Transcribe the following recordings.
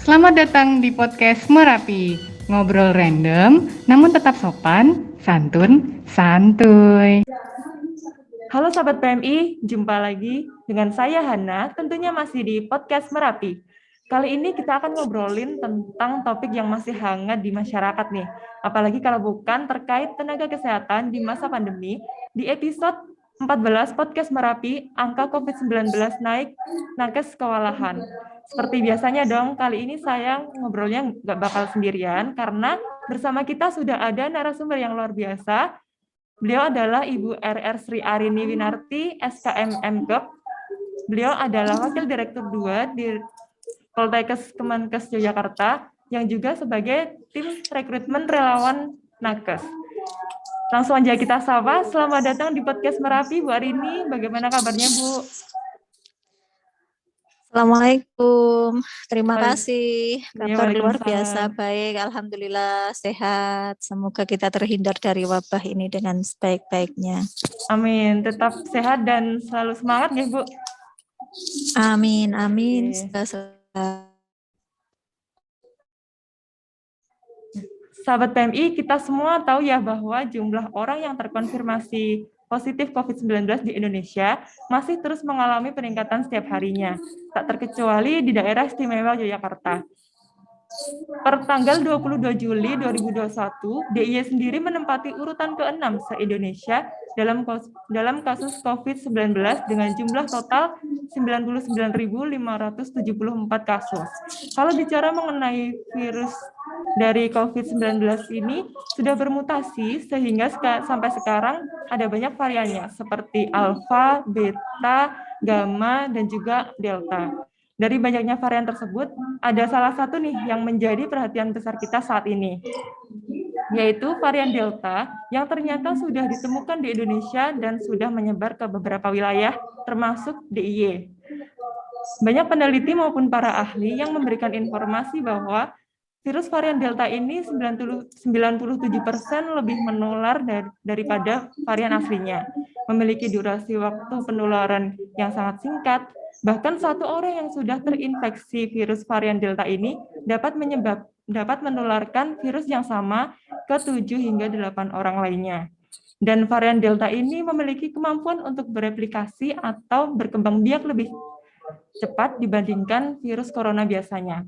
Selamat datang di podcast Merapi. Ngobrol random, namun tetap sopan, santun, santuy. Halo Sobat PMI, jumpa lagi dengan saya Hana, tentunya masih di podcast Merapi. Kali ini kita akan ngobrolin tentang topik yang masih hangat di masyarakat nih. Apalagi kalau bukan terkait tenaga kesehatan di masa pandemi. Di episode 14 podcast Merapi, angka COVID-19 naik, nakes kewalahan. Seperti biasanya dong, kali ini saya ngobrolnya nggak bakal sendirian karena bersama kita sudah ada narasumber yang luar biasa. Beliau adalah Ibu RR Sri Arini Winarti, SKM MKep. Beliau adalah Wakil Direktur 2 di Poltekkes Kemenkes Yogyakarta, yang juga sebagai tim rekrutmen relawan Nakes. Langsung aja kita sapa. Selamat datang di podcast Merapi, Bu Arini. Bagaimana kabarnya, Bu? Assalamualaikum, terima kasih. Ya, Kabar luar biasa Waalaikumsalam. baik, alhamdulillah sehat. Semoga kita terhindar dari wabah ini dengan sebaik-baiknya. Amin. Tetap sehat dan selalu semangat ya, Bu. Amin, amin. Oke. Sahabat PMI, kita semua tahu ya bahwa jumlah orang yang terkonfirmasi positif COVID-19 di Indonesia masih terus mengalami peningkatan setiap harinya, tak terkecuali di daerah istimewa Yogyakarta. Per tanggal 22 Juli 2021, DIY sendiri menempati urutan ke-6 se-Indonesia dalam kasus COVID-19 dengan jumlah total 99.574 kasus. Kalau bicara mengenai virus dari COVID-19 ini sudah bermutasi sehingga sampai sekarang ada banyak variannya seperti alfa, beta, gamma, dan juga delta. Dari banyaknya varian tersebut, ada salah satu nih yang menjadi perhatian besar kita saat ini, yaitu varian Delta yang ternyata sudah ditemukan di Indonesia dan sudah menyebar ke beberapa wilayah, termasuk DIY. Banyak peneliti maupun para ahli yang memberikan informasi bahwa virus varian Delta ini 97% lebih menular daripada varian aslinya, memiliki durasi waktu penularan yang sangat singkat. Bahkan satu orang yang sudah terinfeksi virus varian Delta ini dapat menularkan virus yang sama ke 7 hingga 8 orang lainnya. Dan varian Delta ini memiliki kemampuan untuk bereplikasi atau berkembang biak lebih cepat dibandingkan virus corona biasanya.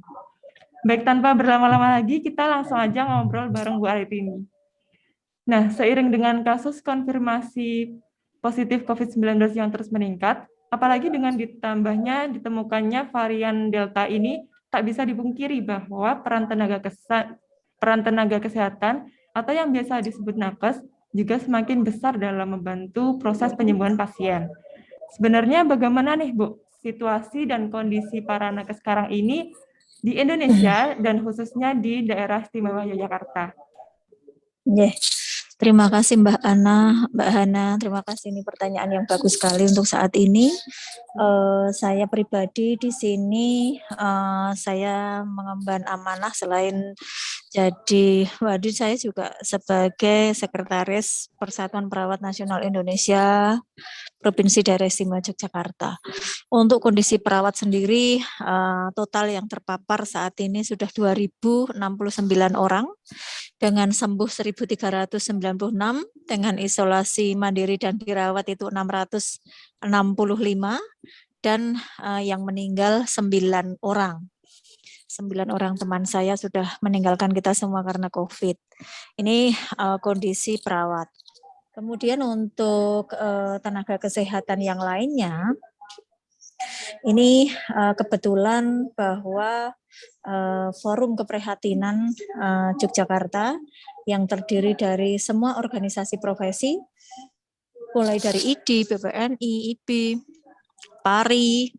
Baik, tanpa berlama-lama lagi, kita langsung aja ngobrol bareng Bu Arini. Nah, seiring dengan kasus konfirmasi positif COVID-19 yang terus meningkat, apalagi dengan ditemukannya varian Delta ini, tak bisa dipungkiri bahwa peran tenaga kesehatan atau yang biasa disebut nakes juga semakin besar dalam membantu proses penyembuhan pasien. Sebenarnya bagaimana nih, Bu, situasi dan kondisi para nakes sekarang ini di Indonesia dan khususnya di daerah istimewa Yogyakarta? Terima kasih Mbak Hana, terima kasih, ini pertanyaan yang bagus sekali untuk saat ini. Saya pribadi di sini saya mengemban amanah selain jadi waduh, saya juga sebagai Sekretaris Persatuan Perawat Nasional Indonesia Provinsi Daerah Istimewa Yogyakarta. Untuk kondisi perawat sendiri, total yang terpapar saat ini sudah 2.069 orang, dengan sembuh 1.396, dengan isolasi mandiri dan dirawat itu 665, dan yang meninggal 9 orang. 9 orang teman saya sudah meninggalkan kita semua karena COVID. Ini kondisi perawat. Kemudian untuk tenaga kesehatan yang lainnya, ini kebetulan bahwa Forum Keprihatinan Yogyakarta yang terdiri dari semua organisasi profesi, mulai dari ID, BPNI, IB, PARI,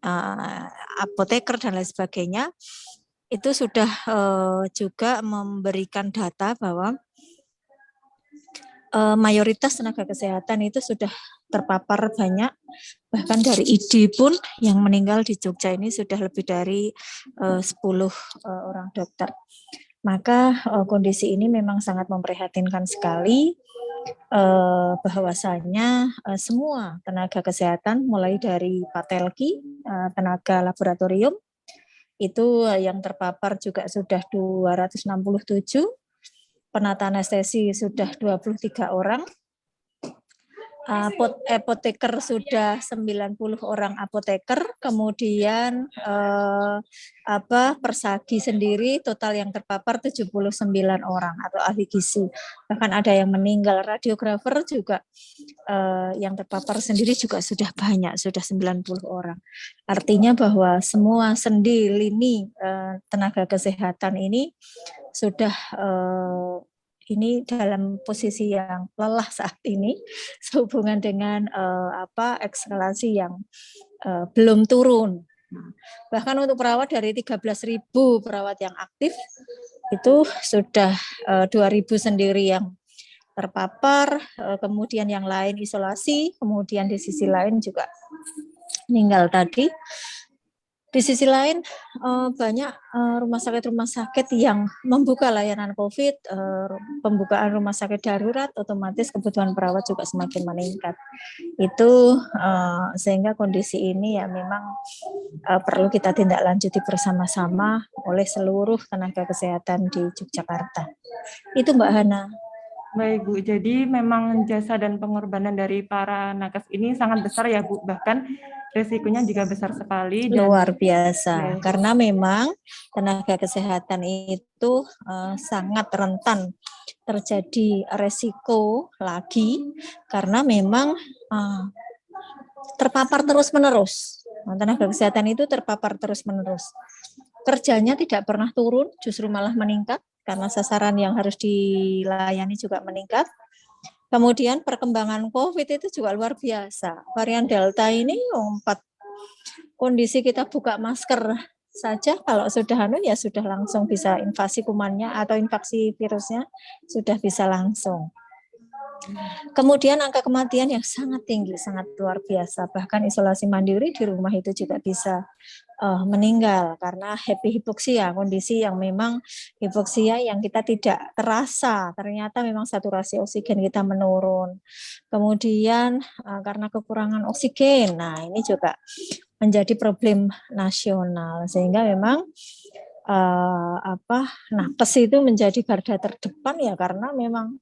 apoteker, dan lain sebagainya, itu sudah juga memberikan data bahwa mayoritas tenaga kesehatan itu sudah terpapar banyak, bahkan dari ID pun yang meninggal di Jogja ini sudah lebih dari 10 orang dokter. Maka kondisi ini memang sangat memprihatinkan sekali, bahwasanya semua tenaga kesehatan mulai dari patelki, tenaga laboratorium, itu yang terpapar juga sudah 267, penata anestesi sudah 23 orang, apoteker sudah 90 orang apoteker, kemudian persagi sendiri total yang terpapar 79 orang atau ahli gizi. Bahkan ada yang meninggal, radiografer juga yang terpapar sendiri juga sudah banyak, sudah 90 orang. Artinya bahwa semua sendi lini tenaga kesehatan ini sudah ini dalam posisi yang lelah saat ini sehubungan dengan ekskalasi yang belum turun. Bahkan untuk perawat dari 13.000 perawat yang aktif itu sudah 2.000 sendiri yang terpapar, kemudian yang lain isolasi, kemudian di sisi lain juga meninggal tadi. Di sisi lain banyak rumah sakit yang membuka layanan COVID, pembukaan rumah sakit darurat, otomatis kebutuhan perawat juga semakin meningkat. Itu sehingga kondisi ini ya memang perlu kita tindak lanjuti bersama-sama oleh seluruh tenaga kesehatan di Yogyakarta. Itu Mbak Hana. Baik Bu, jadi memang jasa dan pengorbanan dari para nakes ini sangat besar ya Bu, bahkan resikonya juga besar sekali. Dan luar biasa, karena memang tenaga kesehatan itu sangat rentan terjadi resiko lagi, karena memang terpapar terus-menerus. Tenaga kesehatan itu terpapar terus-menerus. Kerjanya tidak pernah turun, justru malah meningkat, karena sasaran yang harus dilayani juga meningkat. Kemudian perkembangan COVID itu juga luar biasa. Varian Delta ini kondisi kita buka masker saja, kalau sudah ya sudah langsung bisa invasi kumannya atau infeksi virusnya sudah bisa langsung. Kemudian angka kematian yang sangat tinggi, sangat luar biasa. Bahkan isolasi mandiri di rumah itu juga bisa meninggal karena hipoksia, kondisi yang memang hipoksia yang kita tidak terasa, ternyata memang saturasi oksigen kita menurun. Kemudian karena kekurangan oksigen, nah ini juga menjadi problem nasional, sehingga memang nakes itu menjadi garda terdepan ya, karena memang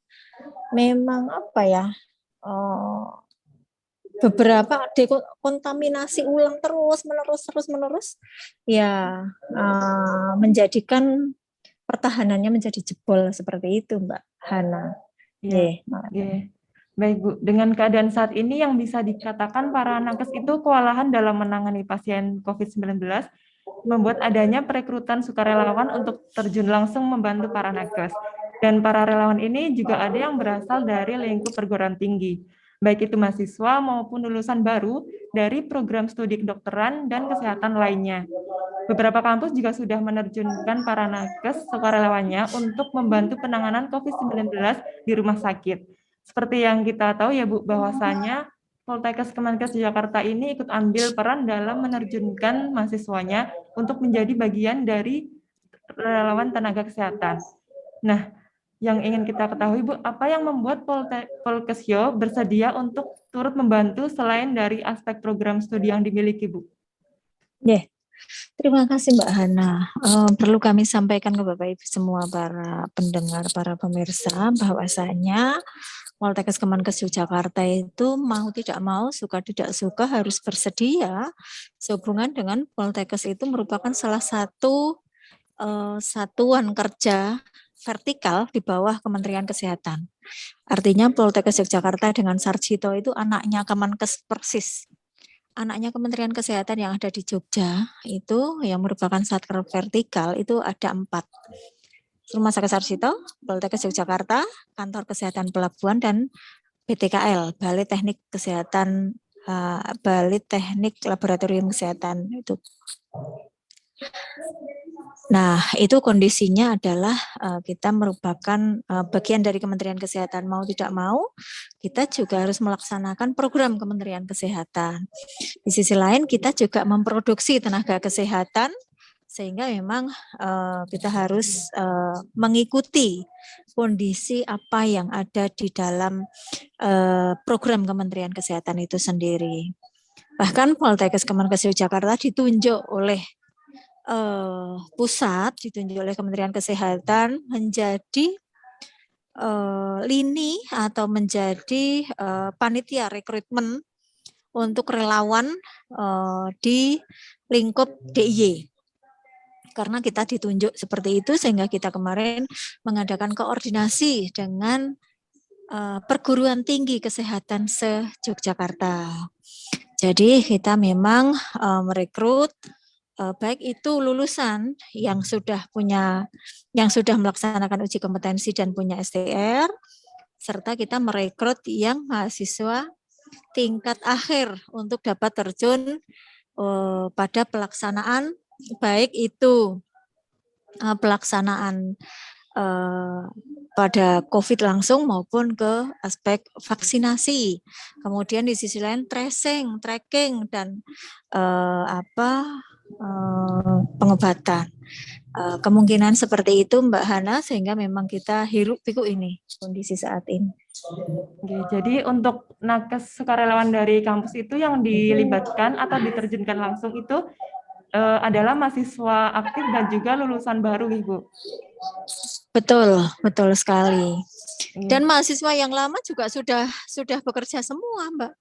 beberapa dekontaminasi ulang terus menerus ya menjadikan pertahanannya menjadi jebol seperti itu Mbak Hana. Baik Bu, dengan keadaan saat ini yang bisa dikatakan para nakes itu kewalahan dalam menangani pasien COVID-19, membuat adanya perekrutan sukarelawan untuk terjun langsung membantu para nakes. Dan para relawan ini juga ada yang berasal dari lingkup perguruan tinggi, baik itu mahasiswa maupun lulusan baru dari program studi kedokteran dan kesehatan lainnya. Beberapa kampus juga sudah menerjunkan para nakes sukarelawannya untuk membantu penanganan COVID-19 di rumah sakit. Seperti yang kita tahu ya Bu, bahwasanya Poltekkes Kemenkes Jakarta ini ikut ambil peran dalam menerjunkan mahasiswanya untuk menjadi bagian dari relawan tenaga kesehatan. Nah, yang ingin kita ketahui Bu, apa yang membuat Polkesyo bersedia untuk turut membantu selain dari aspek program studi yang dimiliki Bu? Terima kasih Mbak Hana. Perlu kami sampaikan ke Bapak Ibu semua para pendengar, para pemirsa, bahwasanya Poltekkes Kemenkes Yogyakarta itu mau tidak mau, suka tidak suka harus bersedia sehubungan dengan Poltekkes itu merupakan salah satu satuan kerja vertikal di bawah Kementerian Kesehatan. Artinya Poltekkes Yogyakarta dengan Sarjito itu anaknya Kemenkes persis. Anaknya Kementerian Kesehatan yang ada di Jogja itu yang merupakan satker vertikal itu ada 4. Rumah Sakit Sarjito, Poltekkes Yogyakarta, Kantor Kesehatan Pelabuhan, dan BTKL, Balai Teknik Kesehatan, Balai Teknik Laboratorium Kesehatan itu. Nah, itu kondisinya adalah kita merupakan bagian dari Kementerian Kesehatan, mau tidak mau, kita juga harus melaksanakan program Kementerian Kesehatan. Di sisi lain, kita juga memproduksi tenaga kesehatan, sehingga memang kita harus mengikuti kondisi apa yang ada di dalam program Kementerian Kesehatan itu sendiri. Bahkan Poltekkes Kemenkes Yogyakarta ditunjuk oleh pusat ditunjuk oleh Kementerian Kesehatan menjadi lini atau menjadi panitia rekrutmen untuk relawan di lingkup DIY. Karena kita ditunjuk seperti itu sehingga kita kemarin mengadakan koordinasi dengan perguruan tinggi kesehatan se-Yogyakarta. Jadi kita memang merekrut baik itu lulusan yang sudah melaksanakan uji kompetensi dan punya STR, serta kita merekrut yang mahasiswa tingkat akhir untuk dapat terjun pada pelaksanaan baik itu pelaksanaan pada COVID langsung maupun ke aspek vaksinasi. Kemudian di sisi lain tracing, tracking dan pengobatan. Kemungkinan seperti itu Mbak Hana sehingga memang kita hiruk pikuk ini kondisi saat ini. Oke, jadi untuk nakes sukarelawan dari kampus itu yang dilibatkan atau diterjunkan langsung itu adalah mahasiswa aktif dan juga lulusan baru, Ibu. Betul, betul sekali. Iya. Dan mahasiswa yang lama juga sudah bekerja semua, Mbak.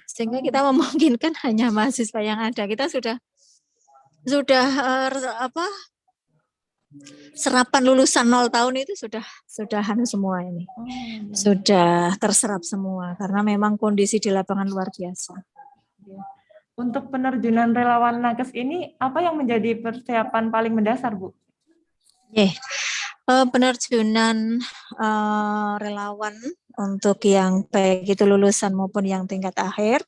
Sehingga kita memungkinkan hanya mahasiswa yang ada. Kita sudah serapan lulusan 0 tahun itu sudah semua ini. Sudah terserap semua karena memang kondisi di lapangan luar biasa. Untuk penerjunan relawan nakes ini apa yang menjadi persiapan paling mendasar, Bu? Penerjunan relawan untuk yang baik itu lulusan maupun yang tingkat akhir.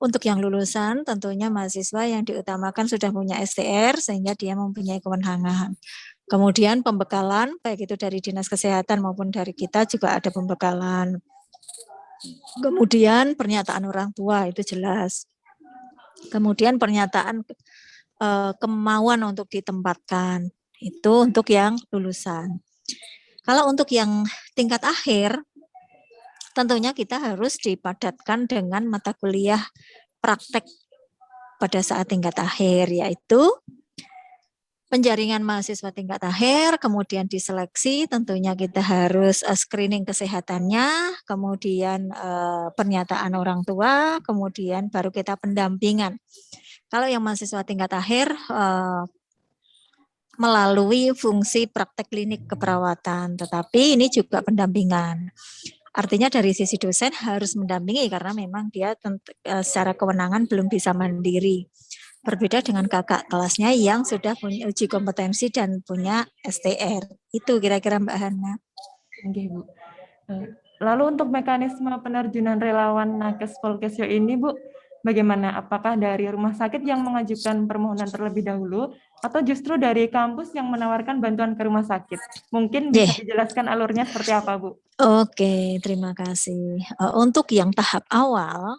Untuk yang lulusan tentunya mahasiswa yang diutamakan sudah punya STR sehingga dia mempunyai kewenangan. Kemudian pembekalan baik itu dari Dinas Kesehatan maupun dari kita juga ada pembekalan. Kemudian pernyataan orang tua itu jelas. Kemudian pernyataan kemauan untuk ditempatkan. Itu untuk yang lulusan. Kalau untuk yang tingkat akhir, tentunya kita harus dipadatkan dengan mata kuliah praktek pada saat tingkat akhir, yaitu penjaringan mahasiswa tingkat akhir, kemudian diseleksi, tentunya kita harus screening kesehatannya, kemudian pernyataan orang tua, kemudian baru kita pendampingan. Kalau yang mahasiswa tingkat akhir, melalui fungsi praktek klinik keperawatan, tetapi ini juga pendampingan. Artinya dari sisi dosen harus mendampingi karena memang dia secara kewenangan belum bisa mandiri. Berbeda dengan kakak kelasnya yang sudah punya uji kompetensi dan punya STR. Itu kira-kira Mbak Hana. Oke, Bu. Lalu untuk mekanisme penerjunan relawan nakes Polkesyo ini, Bu, bagaimana? Apakah dari rumah sakit yang mengajukan permohonan terlebih dahulu atau justru dari kampus yang menawarkan bantuan ke rumah sakit? Mungkin bisa dijelaskan alurnya seperti apa, Bu? Oke, terima kasih. Untuk yang tahap awal,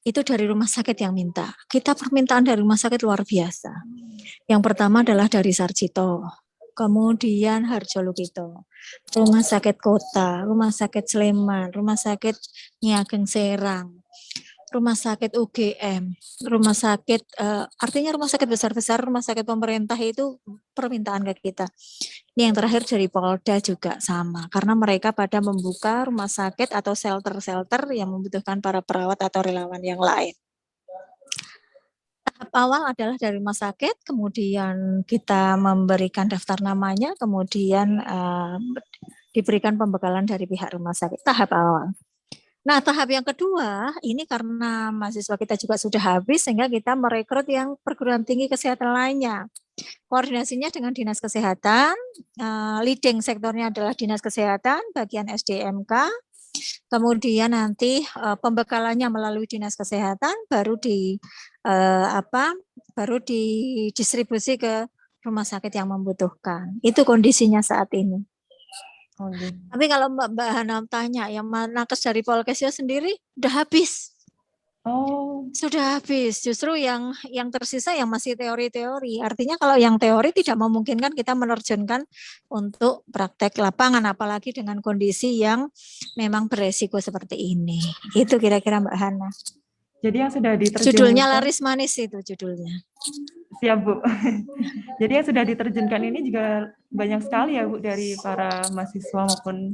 itu dari rumah sakit yang minta. Kita permintaan dari rumah sakit luar biasa. Yang pertama adalah dari Sarjito, kemudian Harjo Lukito, Rumah Sakit Kota, Rumah Sakit Sleman, Rumah Sakit Niageng Serang, Rumah Sakit UGM, rumah sakit, artinya rumah sakit besar-besar, rumah sakit pemerintah itu permintaan ke kita. Ini yang terakhir dari Polda juga sama, karena mereka pada membuka rumah sakit atau shelter-shelter yang membutuhkan para perawat atau relawan yang lain. Tahap awal adalah dari rumah sakit, kemudian kita memberikan daftar namanya, kemudian diberikan pembekalan dari pihak rumah sakit. Tahap awal. Nah, tahap yang kedua, ini karena mahasiswa kita juga sudah habis, sehingga kita merekrut yang perguruan tinggi kesehatan lainnya. Koordinasinya dengan Dinas Kesehatan, leading sektornya adalah Dinas Kesehatan, bagian SDMK, kemudian nanti pembekalannya melalui Dinas Kesehatan, baru didistribusi ke rumah sakit yang membutuhkan. Itu kondisinya saat ini. Tapi kalau Mbak Hana tanya, yang nakes dari Polkesyo sendiri udah habis. Sudah habis. Justru yang tersisa yang masih teori-teori. Artinya kalau yang teori tidak memungkinkan kita menerjunkan untuk praktek lapangan, apalagi dengan kondisi yang memang beresiko seperti ini. Itu kira-kira Mbak Hana. Jadi yang sudah Judulnya diterjunkan, Laris Manis itu judulnya. siap Bu. Jadi yang sudah diterjunkan ini juga banyak sekali ya Bu, dari para mahasiswa maupun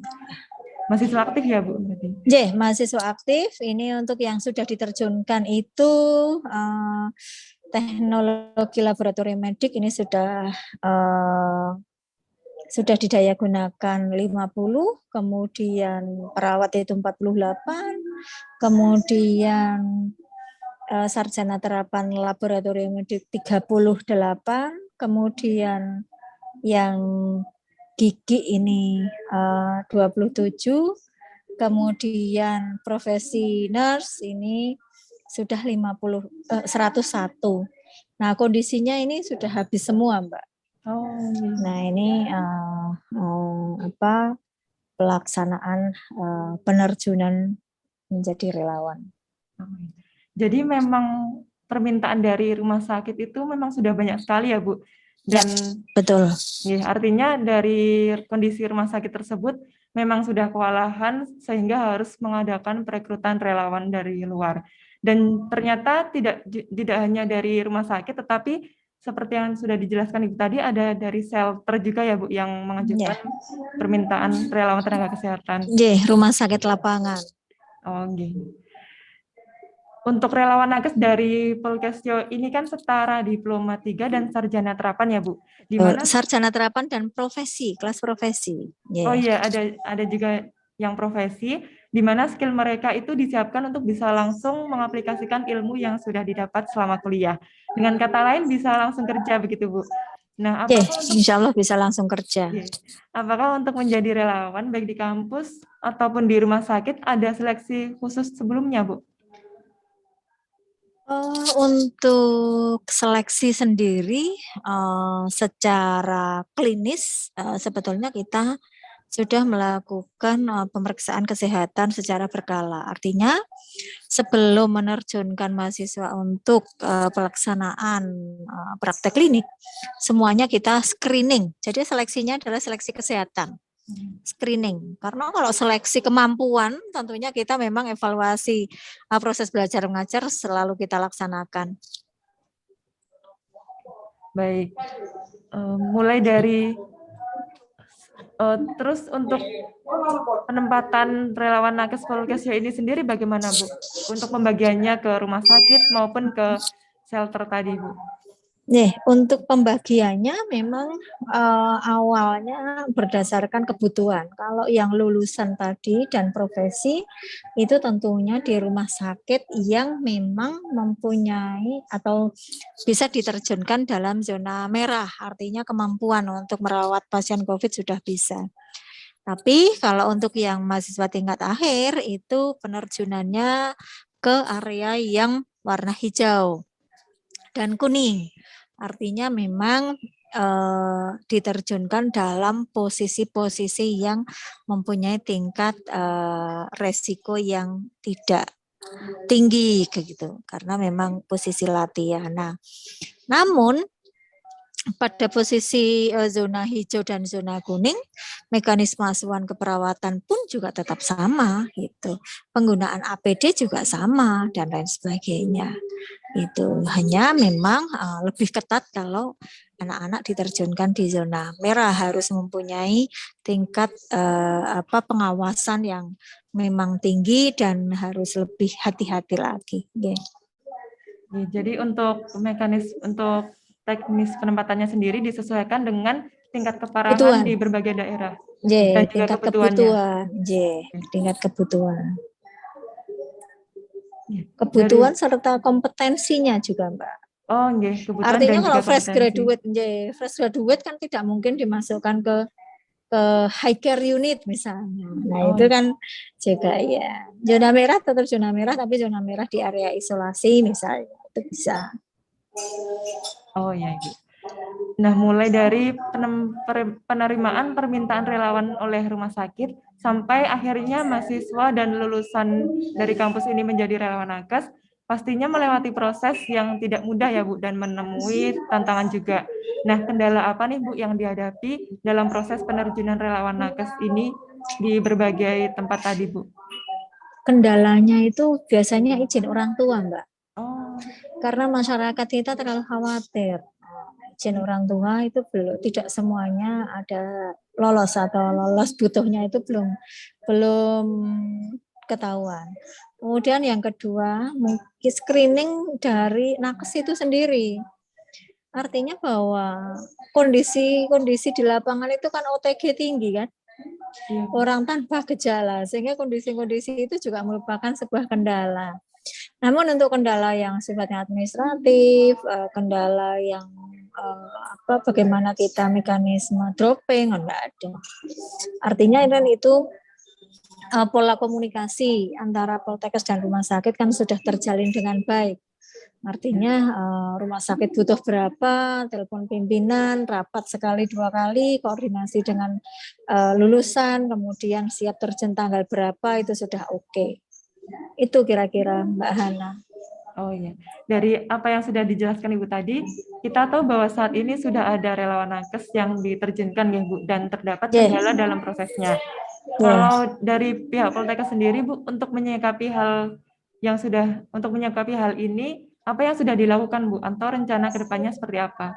mahasiswa aktif ya Bu. Berarti. Mahasiswa aktif ini untuk yang sudah diterjunkan itu teknologi laboratorium medik ini sudah didaya gunakan 50, kemudian perawat itu 48, kemudian sarjana terapan laboratorium medik 38, kemudian yang gigi ini 27, kemudian profesi nurse ini sudah 101. Nah, kondisinya ini sudah habis semua, Mbak. Oh, iya. Nah, ini pelaksanaan penerjunan menjadi relawan. Jadi memang permintaan dari rumah sakit itu memang sudah banyak sekali ya Bu. Dan betul. Ya, artinya dari kondisi rumah sakit tersebut memang sudah kewalahan sehingga harus mengadakan perekrutan relawan dari luar. Dan ternyata tidak hanya dari rumah sakit, tetapi seperti yang sudah dijelaskan Ibu tadi, ada dari shelter juga ya Bu yang mengajukan permintaan relawan tenaga kesehatan. Rumah sakit lapangan. Oh, gitu. Untuk relawan nakes dari Polkesjo ini kan setara diploma 3 dan sarjana terapan ya Bu. Di mana sarjana terapan dan profesi, kelas profesi. Oh iya, ada juga yang profesi, di mana skill mereka itu disiapkan untuk bisa langsung mengaplikasikan ilmu yang sudah didapat selama kuliah. Dengan kata lain bisa langsung kerja begitu Bu. Nah, insya Allah bisa langsung kerja. Apakah untuk menjadi relawan baik di kampus ataupun di rumah sakit ada seleksi khusus sebelumnya Bu? Untuk seleksi sendiri secara klinis sebetulnya kita sudah melakukan pemeriksaan kesehatan secara berkala. Artinya sebelum menerjunkan mahasiswa untuk pelaksanaan praktek klinik, semuanya kita screening. Jadi seleksinya adalah seleksi kesehatan. Screening, karena kalau seleksi kemampuan tentunya kita memang evaluasi proses belajar mengajar selalu kita laksanakan. Baik, mulai dari terus untuk penempatan relawan nakes Polkesjo ini sendiri bagaimana Bu? Untuk pembagiannya ke rumah sakit maupun ke shelter tadi Bu? Untuk pembagiannya memang awalnya berdasarkan kebutuhan. Kalau yang lulusan tadi dan profesi itu tentunya di rumah sakit yang memang mempunyai atau bisa diterjunkan dalam zona merah, artinya kemampuan untuk merawat pasien COVID sudah bisa. Tapi kalau untuk yang mahasiswa tingkat akhir itu penerjunannya ke area yang warna hijau dan kuning. Artinya memang diterjunkan dalam posisi-posisi yang mempunyai tingkat resiko yang tidak tinggi gitu, karena memang posisi latihan. Nah, namun pada posisi zona hijau dan zona kuning, mekanisme asuhan keperawatan pun juga tetap sama gitu. Penggunaan APD juga sama dan lain sebagainya. Itu hanya memang lebih ketat kalau anak-anak diterjunkan di zona merah, harus mempunyai tingkat pengawasan yang memang tinggi dan harus lebih hati-hati lagi. Jadi untuk teknis penempatannya sendiri disesuaikan dengan tingkat keparahan di berbagai daerah. Dan juga tingkat kebutuhan. Tingkat kebutuhan. Kebutuhan serta kompetensinya juga, Mbak. Oh, kebutuhan. Artinya dan kalau juga fresh graduate kan tidak mungkin dimasukkan ke high care unit misalnya. Nah, itu kan juga ya. Zona merah tetap zona merah, tapi zona merah di area isolasi misalnya. Itu bisa. Oh ya, Ibu. Nah, mulai dari penerimaan permintaan relawan oleh rumah sakit sampai akhirnya mahasiswa dan lulusan dari kampus ini menjadi relawan nakes, pastinya melewati proses yang tidak mudah ya Bu, dan menemui tantangan juga. Nah, kendala apa nih Bu yang dihadapi dalam proses penerjunan relawan nakes ini di berbagai tempat tadi Bu? kendalanya itu biasanya izin orang tua, Mbak. Oh, Karena masyarakat kita terlalu khawatir. Izin orang tua itu tidak semuanya ada lolos atau lolos butuhnya itu belum ketahuan. Kemudian yang kedua, mungkin screening dari nakes itu sendiri. Artinya bahwa kondisi di lapangan itu kan OTG tinggi kan, iya, Bu. orang tanpa gejala, sehingga kondisi-kondisi itu juga merupakan sebuah kendala. Namun untuk kendala yang sifatnya administratif, kendala yang bagaimana kita mekanisme dropping, enggak ada. Artinya kan itu pola komunikasi antara Poltekkes dan rumah sakit kan sudah terjalin dengan baik. Artinya rumah sakit butuh berapa, telepon pimpinan, rapat sekali 2 kali, koordinasi dengan lulusan, kemudian siap terjun tanggal berapa itu sudah oke. Itu kira-kira Mbak Hana. Oh iya, dari apa yang sudah dijelaskan Ibu tadi, kita tahu bahwa saat ini sudah ada relawan nakes yang diterjunkan ya Bu, dan terdapat Yeah. kendala dalam prosesnya. Yeah. Kalau dari pihak Poltekkes sendiri Bu, untuk menyikapi hal ini, apa yang sudah dilakukan Bu, atau rencana kedepannya seperti apa?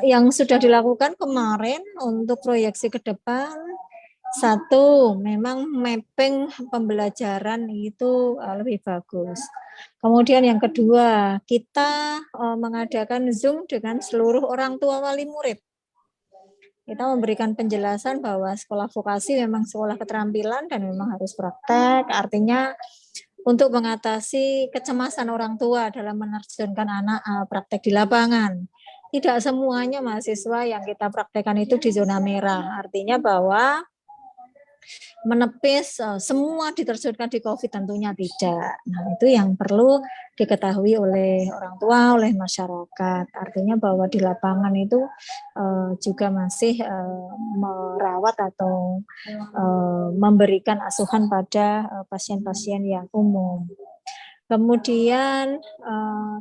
Yang sudah dilakukan kemarin untuk proyeksi ke depan, satu, memang mapping pembelajaran itu lebih bagus. Kemudian yang kedua, kita mengadakan Zoom dengan seluruh orang tua wali murid. Kita memberikan penjelasan bahwa sekolah vokasi memang sekolah keterampilan dan memang harus praktek, artinya untuk mengatasi kecemasan orang tua dalam menerjunkan anak praktek di lapangan. Tidak semuanya mahasiswa yang kita praktekkan itu di zona merah, artinya bahwa menepis semua diterjunkan di COVID tentunya tidak. Nah, itu yang perlu diketahui oleh orang tua, oleh masyarakat. Artinya bahwa di lapangan itu juga masih merawat atau memberikan asuhan pada pasien-pasien yang umum. Kemudian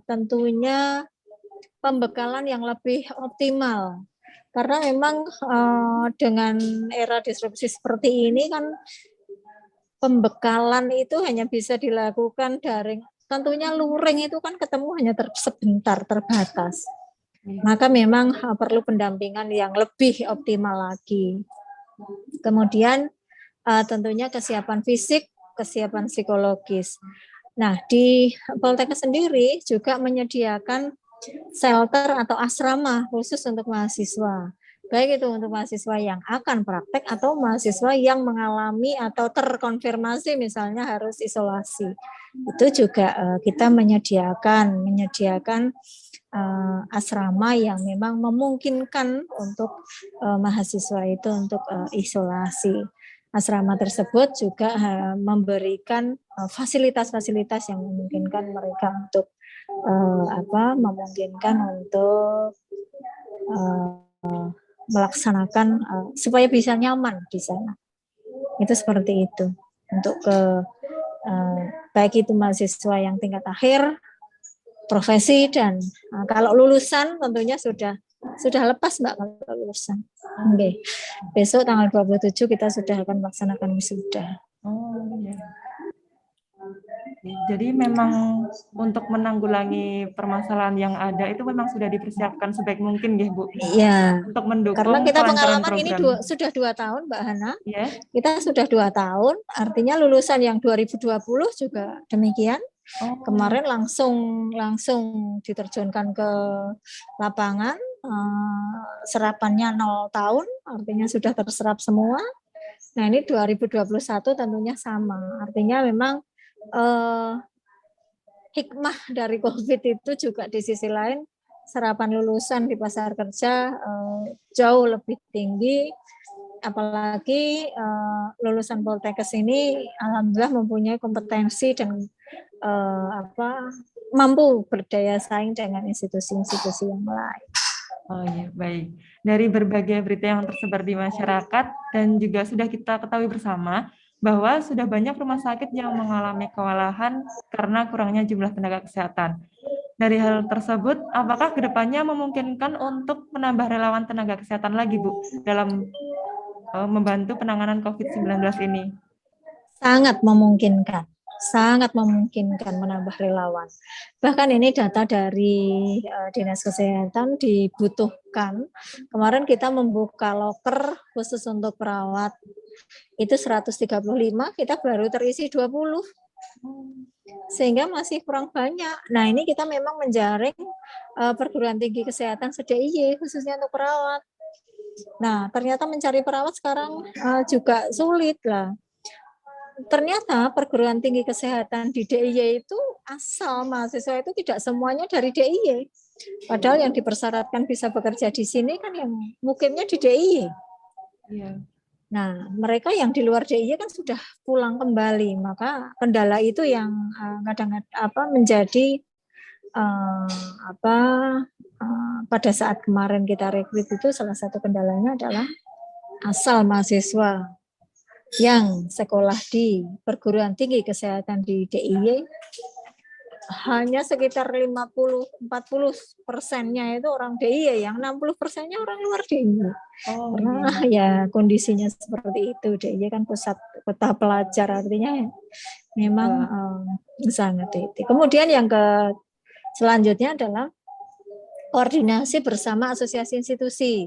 tentunya pembekalan yang lebih optimal. Karena memang dengan era disrupsi seperti ini kan pembekalan itu hanya bisa dilakukan daring. Tentunya luring itu kan ketemu hanya sebentar, terbatas. Maka memang perlu pendampingan yang lebih optimal lagi. Kemudian tentunya kesiapan fisik, kesiapan psikologis. Nah, di Poltekkes sendiri juga menyediakan shelter atau asrama khusus untuk mahasiswa. Baik itu untuk mahasiswa yang akan praktek atau mahasiswa yang mengalami atau terkonfirmasi misalnya harus isolasi. Itu juga kita menyediakan asrama yang memang memungkinkan untuk mahasiswa itu untuk isolasi. Asrama tersebut juga memberikan fasilitas-fasilitas yang memungkinkan mereka untuk melaksanakan supaya bisa nyaman di sana. Itu seperti itu untuk baik itu mahasiswa yang tingkat akhir, profesi, dan kalau lulusan tentunya sudah lepas Mbak kalau lulusan. Oke. Besok tanggal 27 kita sudah akan melaksanakan wisuda. Oh iya. Jadi memang untuk menanggulangi permasalahan yang ada itu memang sudah dipersiapkan sebaik mungkin ya Bu. Iya. Untuk mendukung karena kita kelancaran pengalaman ini program. sudah 2 tahun Mbak Hana. Ya. Kita sudah 2 tahun, artinya lulusan yang 2020 juga demikian. Kemarin langsung diterjunkan ke lapangan, serapannya 0 tahun, artinya sudah terserap semua. Nah ini 2021 tentunya sama, artinya memang hikmah dari COVID itu juga di sisi lain serapan lulusan di pasar kerja jauh lebih tinggi, apalagi lulusan Poltekkes ini alhamdulillah mempunyai kompetensi dan mampu berdaya saing dengan institusi-institusi yang lain. Oh iya, baik. Dari berbagai berita yang tersebar di masyarakat dan juga sudah kita ketahui bersama bahwa sudah banyak rumah sakit yang mengalami kewalahan karena kurangnya jumlah tenaga kesehatan. Dari hal tersebut, apakah kedepannya memungkinkan untuk menambah relawan tenaga kesehatan lagi, Bu, dalam membantu penanganan COVID-19 ini? sangat memungkinkan menambah relawan. Bahkan ini data dari Dinas Kesehatan dibutuhkan. Kemarin kita membuka loker khusus untuk perawat, itu 135, kita baru terisi 20. Sehingga masih kurang banyak. Nah, ini kita memang menjaring perguruan tinggi kesehatan se-DIY khususnya untuk perawat. Nah, ternyata mencari perawat sekarang juga sulit lah. Ternyata perguruan tinggi kesehatan di DIY itu asal mahasiswa itu tidak semuanya dari DIY. Padahal yang dipersyaratkan bisa bekerja di sini kan yang mukimnya di DIY. Iya. Nah, mereka yang di luar DIY kan sudah pulang kembali, maka kendala itu yang kadang-kadang menjadi pada saat kemarin kita rekrut itu salah satu kendalanya adalah asal mahasiswa yang sekolah di perguruan tinggi kesehatan di DIY hanya sekitar 50-40% itu orang DIY, yang 60% orang luar DIY. Oh, Karena ya kondisinya seperti itu. DIY kan pusat kota pelajar, artinya memang sangat itu. Kemudian yang selanjutnya adalah koordinasi bersama asosiasi institusi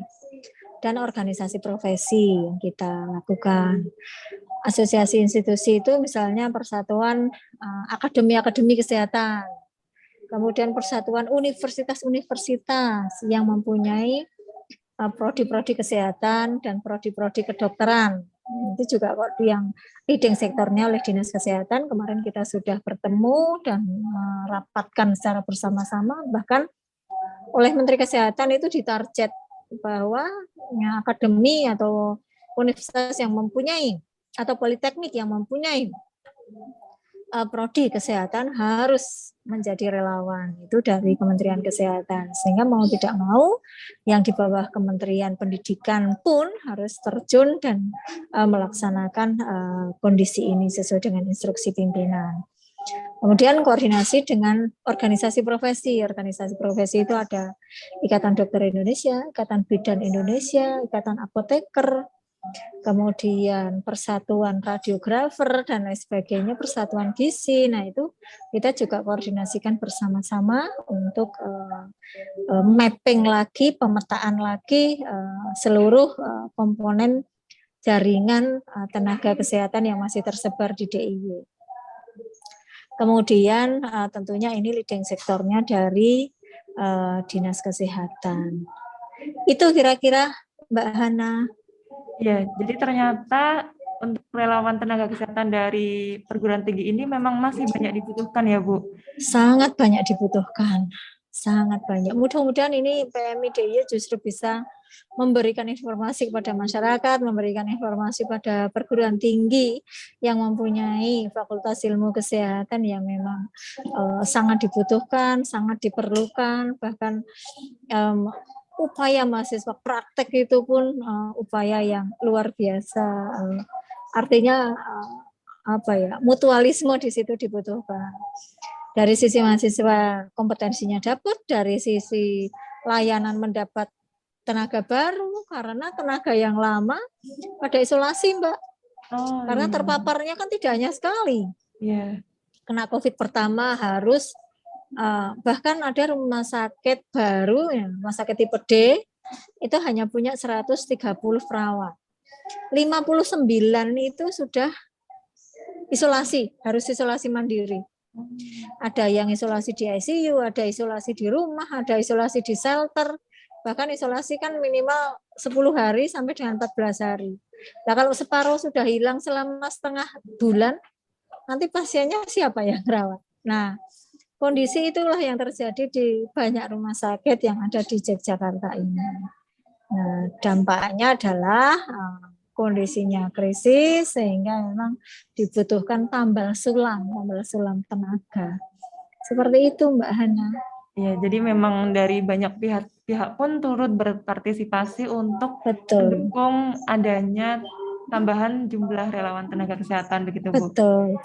dan organisasi profesi yang kita lakukan. Asosiasi institusi itu misalnya Persatuan Akademi Kesehatan, kemudian Persatuan Universitas-Universitas yang mempunyai prodi-prodi kesehatan dan prodi-prodi kedokteran. Itu juga yang leading sektornya oleh Dinas Kesehatan. Kemarin kita sudah bertemu dan merapatkan secara bersama-sama, bahkan oleh Menteri Kesehatan itu ditarget bahwa akademi atau universitas yang mempunyai atau politeknik yang mempunyai prodi kesehatan harus menjadi relawan itu dari Kementerian Kesehatan, sehingga mau tidak mau yang di bawah Kementerian Pendidikan pun harus terjun dan melaksanakan kondisi ini sesuai dengan instruksi pimpinan. Kemudian koordinasi dengan organisasi profesi. Organisasi profesi itu ada Ikatan Dokter Indonesia, Ikatan Bidan Indonesia, Ikatan Apoteker, kemudian Persatuan Radiografer dan lain sebagainya, Persatuan Gizi. Nah, itu kita juga koordinasikan bersama-sama untuk mapping lagi, pemetaan lagi seluruh komponen jaringan tenaga kesehatan yang masih tersebar di DIY. Kemudian tentunya ini leading sektornya dari Dinas Kesehatan. Itu kira-kira Mbak Hana. Ya, jadi ternyata untuk relawan tenaga kesehatan dari perguruan tinggi ini memang masih banyak dibutuhkan ya, Bu? Sangat banyak dibutuhkan, sangat banyak. Mudah-mudahan ini PMI DIY justru bisa memberikan informasi kepada masyarakat, memberikan informasi pada perguruan tinggi yang mempunyai Fakultas Ilmu Kesehatan yang memang sangat dibutuhkan, sangat diperlukan, bahkan upaya mahasiswa praktek itu pun upaya yang luar biasa. Artinya mutualisme di situ dibutuhkan. Dari sisi mahasiswa kompetensinya dapat, dari sisi layanan mendapat tenaga baru karena tenaga yang lama pada isolasi, Mbak. Karena terpaparnya kan tidak hanya sekali. Kena COVID pertama harus bahkan ada rumah sakit baru, ya, rumah sakit tipe D, itu hanya punya 130 perawat. 59 itu sudah isolasi, harus isolasi mandiri. Ada yang isolasi di ICU, ada isolasi di rumah, ada isolasi di shelter, bahkan isolasi kan minimal 10 hari sampai dengan 14 hari. Nah, kalau separuh sudah hilang selama setengah bulan, nanti pasiennya siapa yang merawat? Nah, kondisi itulah yang terjadi di banyak rumah sakit yang ada di Yogyakarta ini. Nah, dampaknya adalah kondisinya krisis sehingga memang dibutuhkan tambal sulam tenaga. Seperti itu, Mbak Hana. Ya, jadi memang dari banyak pihak pun turut berpartisipasi untuk mendukung adanya tambahan jumlah relawan tenaga kesehatan, begitu, Bu? Betul.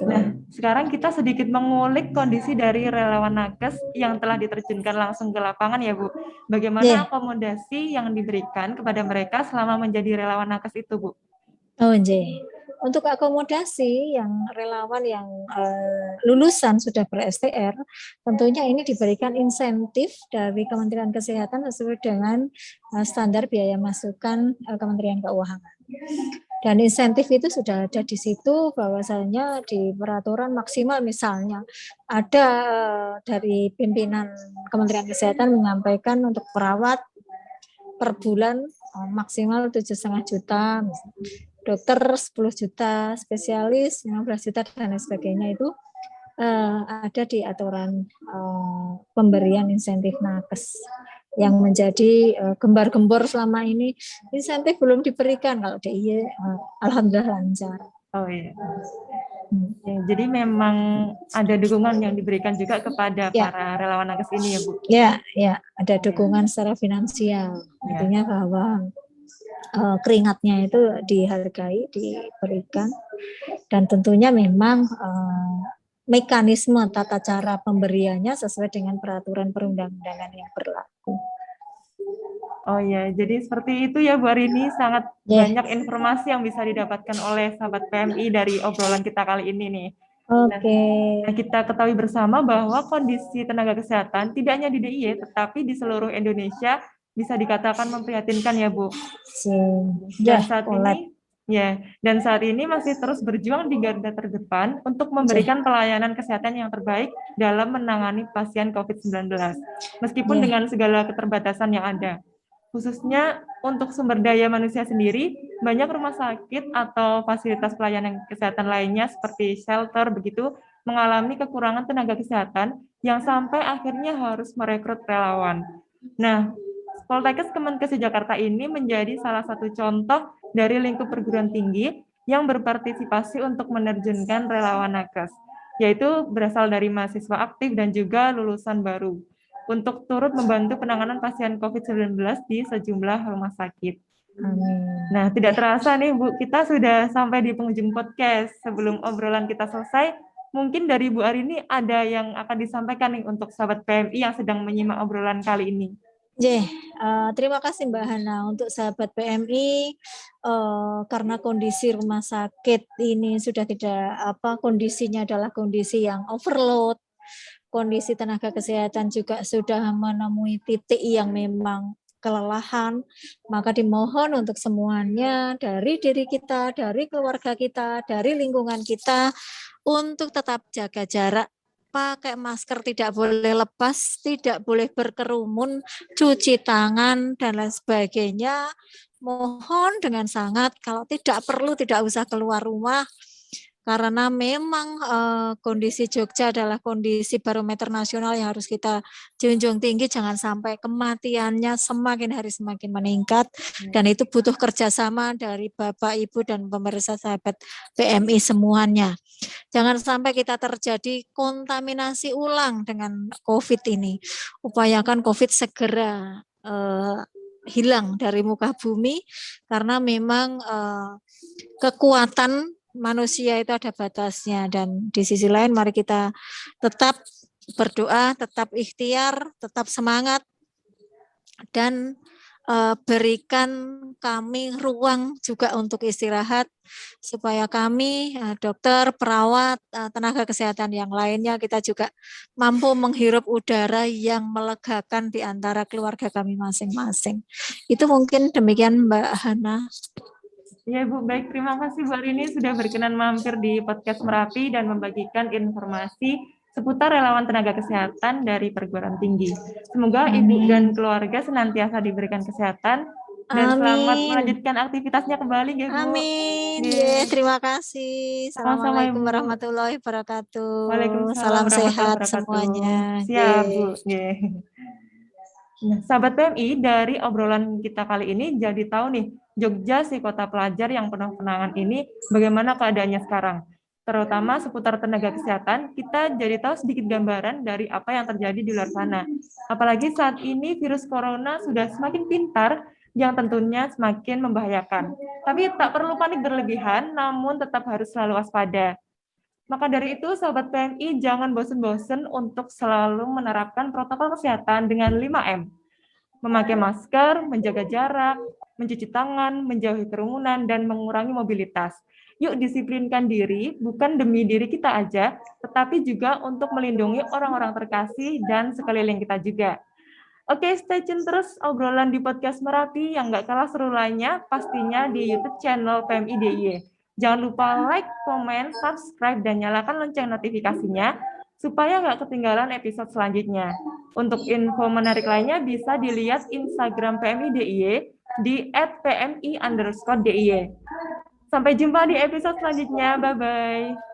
Nah, sekarang kita sedikit mengulik kondisi dari relawan nakes yang telah diterjunkan langsung ke lapangan ya, Bu. Bagaimana akomodasi yang diberikan kepada mereka selama menjadi relawan nakes itu, Bu? Oh, Untuk akomodasi yang relawan yang lulusan sudah ber-STR, tentunya ini diberikan insentif dari Kementerian Kesehatan sesuai dengan standar biaya masukan Kementerian Keuangan. Dan insentif itu sudah ada di situ, bahwasanya di peraturan maksimal misalnya ada dari pimpinan Kementerian Kesehatan menyampaikan untuk perawat per bulan maksimal 7,5 juta, dokter 10 juta, spesialis 15 juta dan lain sebagainya. Itu ada di aturan pemberian insentif nakes yang menjadi gembar-gembor selama ini. Insentif belum diberikan, kalau DIY alhamdulillah lancar. Oh iya. Ya, jadi memang ada dukungan yang diberikan juga kepada Ya. para relawan nakes ini ya Bu? Ya, ada dukungan secara finansial. Artinya bahwa keringatnya itu dihargai, diberikan, dan tentunya memang mekanisme tata cara pemberiannya sesuai dengan peraturan perundang-undangan yang berlaku. Oh ya, jadi seperti itu ya Bu Arini, sangat banyak informasi yang bisa didapatkan oleh sahabat PMI dari obrolan kita kali ini nih. Oke. Nah, kita ketahui bersama bahwa kondisi tenaga kesehatan tidak hanya di DIY, tetapi di seluruh Indonesia bisa dikatakan memprihatinkan ya Bu. Dan saat ini masih terus berjuang di garda terdepan untuk memberikan pelayanan kesehatan yang terbaik dalam menangani pasien COVID-19, meskipun dengan segala keterbatasan yang ada. Khususnya untuk sumber daya manusia sendiri, banyak rumah sakit atau fasilitas pelayanan kesehatan lainnya seperti shelter begitu mengalami kekurangan tenaga kesehatan yang sampai akhirnya harus merekrut relawan. Nah, Poltekkes Kemenkes Jakarta ini menjadi salah satu contoh dari lingkup perguruan tinggi yang berpartisipasi untuk menerjunkan relawan nakes, yaitu berasal dari mahasiswa aktif dan juga lulusan baru, untuk turut membantu penanganan pasien COVID-19 di sejumlah rumah sakit. Nah, tidak terasa nih Bu, kita sudah sampai di penghujung podcast. Sebelum obrolan kita selesai, mungkin dari Bu Arini ada yang akan disampaikan nih untuk sahabat PMI yang sedang menyimak obrolan kali ini. Terima kasih Mbak Hana. Untuk sahabat PMI, karena kondisi rumah sakit ini sudah kondisinya adalah kondisi yang overload, kondisi tenaga kesehatan juga sudah menemui titik yang memang kelelahan, maka dimohon untuk semuanya dari diri kita, dari keluarga kita, dari lingkungan kita untuk tetap jaga jarak, pakai masker, tidak boleh lepas, tidak boleh berkerumun, cuci tangan dan lain sebagainya. Mohon dengan sangat kalau tidak perlu tidak usah keluar rumah. Karena memang kondisi Jogja adalah kondisi barometer nasional yang harus kita junjung tinggi, jangan sampai kematiannya semakin hari semakin meningkat, dan itu butuh kerjasama dari Bapak, Ibu, dan pemirsa sahabat PMI semuanya. Jangan sampai kita terjadi kontaminasi ulang dengan COVID ini. Upayakan COVID segera hilang dari muka bumi, karena memang kekuatan manusia itu ada batasnya. Dan di sisi lain mari kita tetap berdoa, tetap ikhtiar, tetap semangat, dan berikan kami ruang juga untuk istirahat, supaya kami dokter, perawat, tenaga kesehatan yang lainnya kita juga mampu menghirup udara yang melegakan di antara keluarga kami masing-masing. Itu mungkin demikian Mbak Hana. Ya Bu, baik, terima kasih Bu Arini sudah berkenan mampir di podcast Merapi dan membagikan informasi seputar relawan tenaga kesehatan dari perguruan tinggi. Semoga Ibu dan keluarga senantiasa diberikan kesehatan dan selamat melanjutkan aktivitasnya kembali ya Bu. Amin. Terima kasih. Assalamualaikum warahmatullahi wabarakatuh. Waalaikumsalam Salam sehat warahmatullahi semuanya. Siap Bu. Nah, sahabat PMI, dari obrolan kita kali ini jadi tahu nih, Jogja si kota pelajar yang penuh kenangan ini bagaimana keadaannya sekarang. Terutama seputar tenaga kesehatan, kita jadi tahu sedikit gambaran dari apa yang terjadi di luar sana. Apalagi saat ini virus corona sudah semakin pintar, yang tentunya semakin membahayakan. Tapi tak perlu panik berlebihan, namun tetap harus selalu waspada. Maka dari itu, sahabat PMI, jangan bosan-bosan untuk selalu menerapkan protokol kesehatan dengan 5M. Memakai masker, menjaga jarak, mencuci tangan, menjauhi kerumunan, dan mengurangi mobilitas. Yuk disiplinkan diri, bukan demi diri kita aja, tetapi juga untuk melindungi orang-orang terkasih dan sekeliling kita juga. Oke, stay tune terus obrolan di podcast Merapi yang nggak kalah seru lainnya, pastinya di YouTube channel PMI DIY. Jangan lupa like, komen, subscribe, dan nyalakan lonceng notifikasinya, supaya nggak ketinggalan episode selanjutnya. Untuk info menarik lainnya bisa dilihat Instagram PMI DIY di @pmi_DIY. Sampai jumpa di episode selanjutnya. Bye-bye.